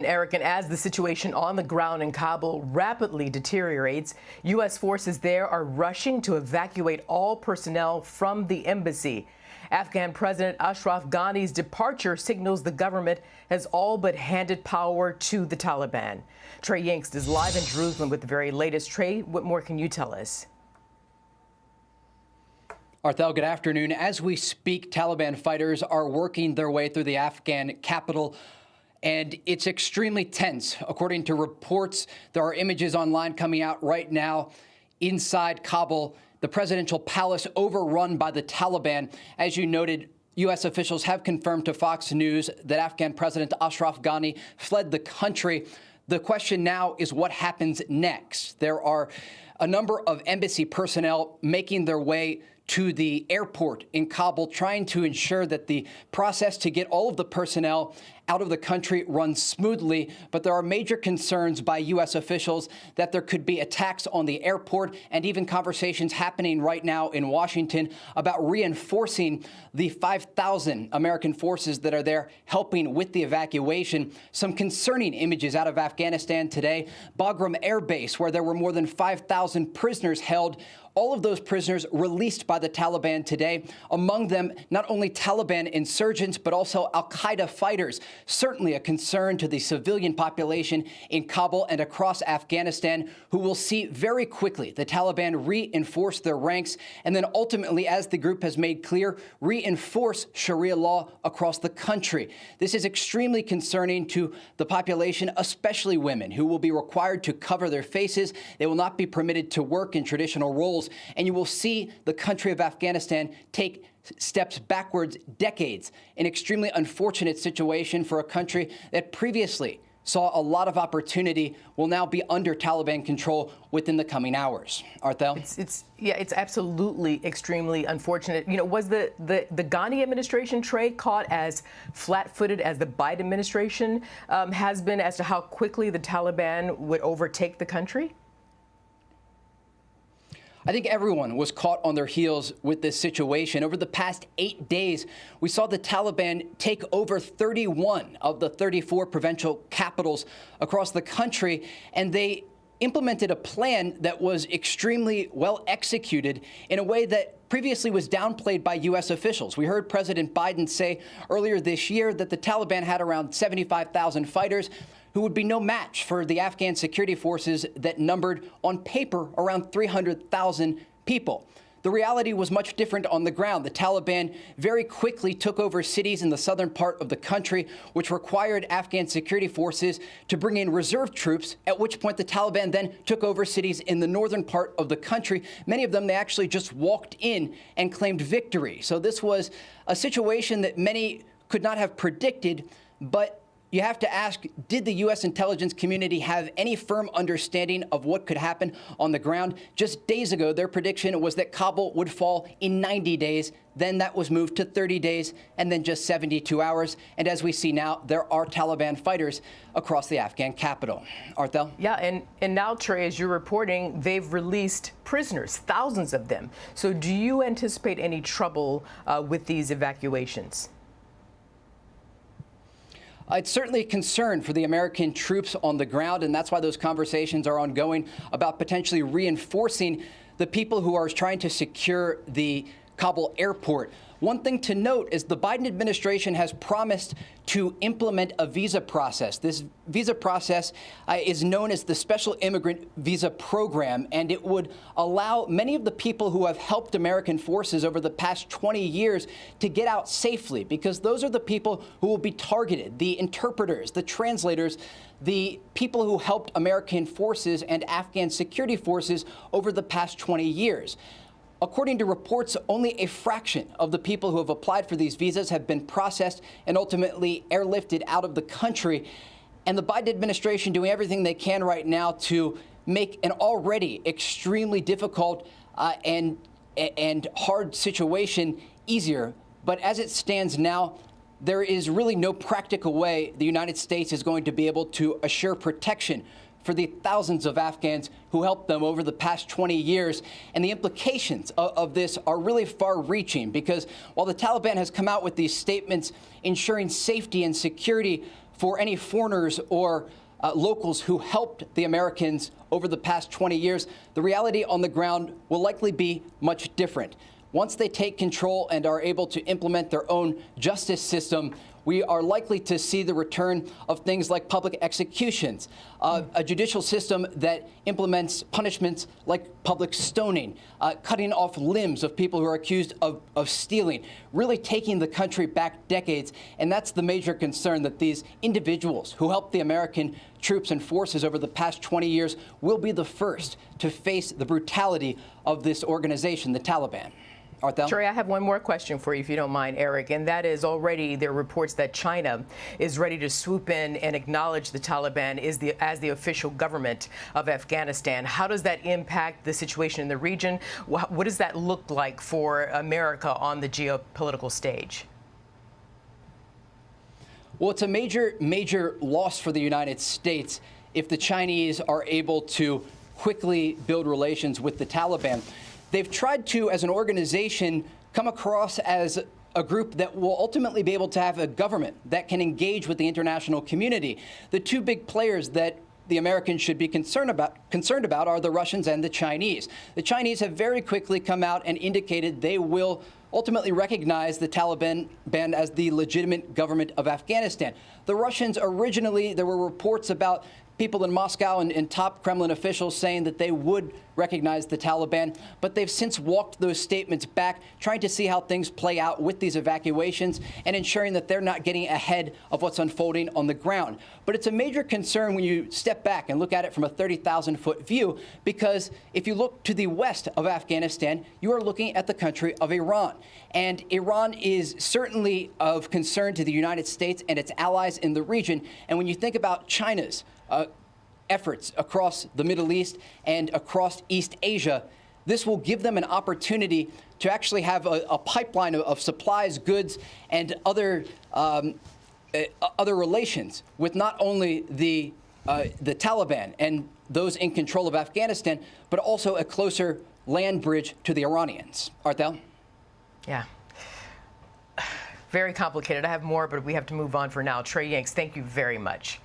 Eric, and as the situation on the ground in Kabul rapidly deteriorates, U.S. forces there are rushing to evacuate all personnel from the embassy. Afghan President Ashraf Ghani's departure signals the government has all but handed power to the Taliban. Trey Yings is live in Jerusalem with the very latest. Trey, what more can you tell us? Arthel, good afternoon. As we speak, Taliban fighters are working their way through the Afghan capital, and it's extremely tense. According to reports, there are images online coming out right now inside Kabul, the presidential palace overrun by the Taliban. As you noted, U.S. officials have confirmed to Fox News that Afghan President Ashraf Ghani fled the country. The question now is what happens next. There are a number of embassy personnel making their way to the airport in Kabul, trying to ensure that the process to get all of the personnel out of the country runs smoothly. But there are major concerns by U.S. officials that there could be attacks on the airport, and even conversations happening right now in Washington about reinforcing the 5,000 American forces that are there helping with the evacuation. Some concerning images out of Afghanistan today. Bagram Air Base, where there were more than 5,000 prisoners held. All of those prisoners released by the Taliban today, among them not only Taliban insurgents, but also al-Qaeda fighters. Certainly a concern to the civilian population in Kabul and across Afghanistan, who will see very quickly the Taliban reinforce their ranks and then ultimately, as the group has made clear, reinforce Sharia law across the country. This is extremely concerning to the population, especially women, who will be required to cover their faces. They will not be permitted to work in traditional roles. And you will see the country of Afghanistan take steps backwards, decades, an extremely unfortunate situation for a country that previously saw a lot of opportunity will now be under Taliban control within the coming hours. Arthel? It's absolutely extremely unfortunate. You know, was the Ghani administration, Trey, caught as flat-footed as the Biden administration has been as to how quickly the Taliban would overtake the country? I think everyone was caught on their heels with this situation. Over the past 8 days, we saw the Taliban take over 31 of the 34 provincial capitals across the country, and they implemented a plan that was extremely well executed in a way that previously was downplayed by U.S. officials. We heard President Biden say earlier this year that the Taliban had around 75,000 fighters, who would be no match for the Afghan security forces that numbered on paper around 300,000 people. The reality was much different on the ground. The Taliban very quickly took over cities in the southern part of the country, which required Afghan security forces to bring in reserve troops, at which point the Taliban then took over cities in the northern part of the country. Many of them, they actually just walked in and claimed victory. So this was a situation that many could not have predicted, but you have to ask, did the U.S. intelligence community have any firm understanding of what could happen on the ground? Just days ago, their prediction was that Kabul would fall in 90 days. Then that was moved to 30 days and then just 72 hours. And as we see now, there are Taliban fighters across the Afghan capital. Arthel? Yeah, and now, Trey, as you're reporting, they've released prisoners, thousands of them. So do you anticipate any trouble with these evacuations? It's certainly a concern for the American troops on the ground, and that's why those conversations are ongoing about potentially reinforcing the people who are trying to secure the Kabul airport. One thing to note is the Biden administration has promised to implement a visa process. This visa process is known as the Special Immigrant Visa Program, and it would allow many of the people who have helped American forces over the past 20 years to get out safely, because those are the people who will be targeted, the interpreters, the translators, the people who helped American forces and Afghan security forces over the past 20 years. According to reports, only a fraction of the people who have applied for these visas have been processed and ultimately airlifted out of the country. And the Biden administration doing everything they can right now to make an already extremely difficult and hard situation easier. But as it stands now, there is really no practical way the United States is going to be able to assure protection for the thousands of Afghans who helped them over the past 20 years. And the implications of this are really far-reaching, because while the Taliban has come out with these statements ensuring safety and security for any foreigners or locals who helped the Americans over the past 20 years, the reality on the ground will likely be much different. Once they take control and are able to implement their own justice system, we are likely to see the return of things like public executions, a judicial system that implements punishments like public stoning, cutting off limbs of people who are accused of stealing, really taking the country back decades. And that's the major concern, that these individuals who helped the American troops and forces over the past 20 years will be the first to face the brutality of this organization, the Taliban. Arthel? Trey, I have one more question for you, if you don't mind, Eric, and that is already there are reports that China is ready to swoop in and acknowledge the Taliban as the official government of Afghanistan. How does that impact the situation in the region? What does that look like for America on the geopolitical stage? Well, it's a major loss for the United States if the Chinese are able to quickly build relations with the Taliban. They've tried to, as an organization, come across as a group that will ultimately be able to have a government that can engage with the international community. The two big players that the Americans should be concerned about are the Russians and the Chinese. The Chinese have very quickly come out and indicated they will ultimately recognize the Taliban as the legitimate government of Afghanistan. The Russians originally, there were reports about people in Moscow and top Kremlin officials saying that they would recognize the Taliban, but they've since walked those statements back, trying to see how things play out with these evacuations and ensuring that they're not getting ahead of what's unfolding on the ground. But it's a major concern when you step back and look at it from a 30,000-foot view, because if you look to the west of Afghanistan, you are looking at the country of Iran. And Iran is certainly of concern to the United States and its allies in the region. And when you think about China's efforts across the Middle East and across East Asia, this will give them an opportunity to actually have a pipeline of supplies, goods, and other relations with not only the Taliban and those in control of Afghanistan, but also a closer land bridge to the Iranians. Arthel? Yeah. Very complicated. I have more, but we have to move on for now. Trey Yings, thank you very much.